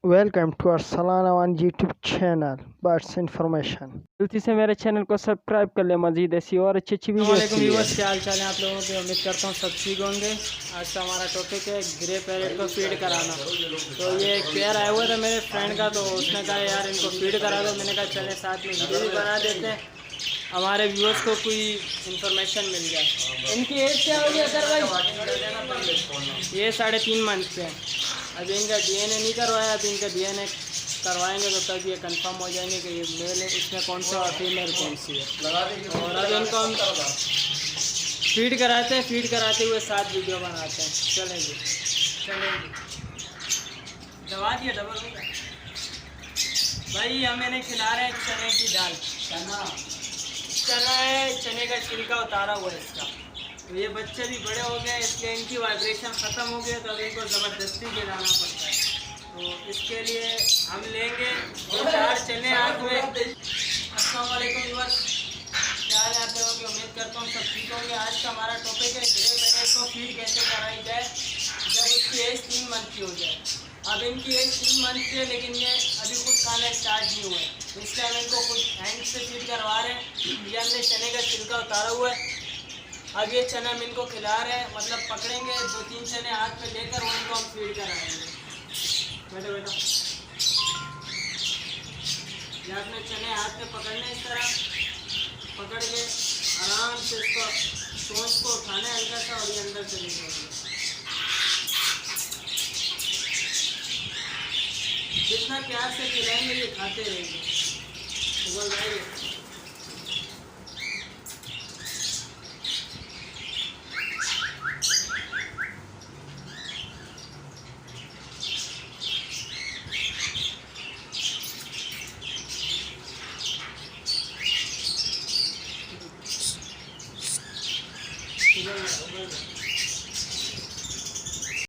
Welcome to our सालाना one YouTube channel birds information. जल्दी से मेरे चैनल को सब्सक्राइब कर ले, मजीद ऐसी और अच्छी अच्छी वीडियोस के लिए। क्या हाल चाल है आप लोगों के? उम्मीद करता हूँ सब ठीक होंगे। आज का हमारा टॉपिक है ग्रे पैरेट को फीड कराना। तो ये एक पेयर आया हुआ था मेरे फ्रेंड का, तो उसने कहा यार इनको फीड करा दो। मैंने कहा चले साथ में वीडियो भी बना देते हैं, हमारे व्यूअर्स को कोई इन्फॉर्मेशन मिल जाए। इनकी एज क्या होगी अगर भाई? ये 3.5 मंथ पे हैं। अभी इनका DNA नहीं करवाया, अभी इनका DNA करवाएंगे तो तब ये कंफर्म हो जाएंगे कि ये मेल है, इसमें कौन सा और फीमेल कौन सी है। और अब इनको हम फीड कराते हैं, फीड कराते हुए साथ वीडियो बनाते हैं। चलेंगे दवा दिए डबल होगा भाई। हम इन्हें खिला रहे हैं चने की दाल। चना है, चने का छिलका उतारा हुआ है इसका। तो ये बच्चे भी बड़े हो गए, इसलिए इनकी वाइब्रेशन ख़त्म हो गई, तो अब इनको ज़बरदस्ती खिलाना पड़ता है। तो इसके लिए हम लेंगे 4 चने हाथ में। अस्सलाम वालेकुम व्यूअर्स, क्या हाल है आप लोगों की? उम्मीद करता हूँ सब ठीक होंगे। आज का हमारा टॉपिक है ग्रे पैरेट को फीड कैसे कराई जाए जब उसकी एज 3 मंथ की हो जाए। अब इनकी एज 3 मंथ की है, लेकिन ये अभी खुद खाना स्टार्ट नहीं हुआ है, इसलिए हम इनको खुद हैंड से फीड करवा रहे हैं। ये हमने चने का छिलका उतारा हुआ है। अब ये चना हम इनको खिला रहे हैं, मतलब पकड़ेंगे 2-3 चने हाथ में लेकर वो इनको हम फीड कराएंगे। बैठो बैठो, ये अपने चने हाथ में पकड़ने, इस तरह पकड़ के आराम से इसको सोच को उठाना है हल्का सा, और ये अंदर चले जाएंगे। जितना प्यार से खिलाएंगे ये खाते रहेंगे। बोल भाई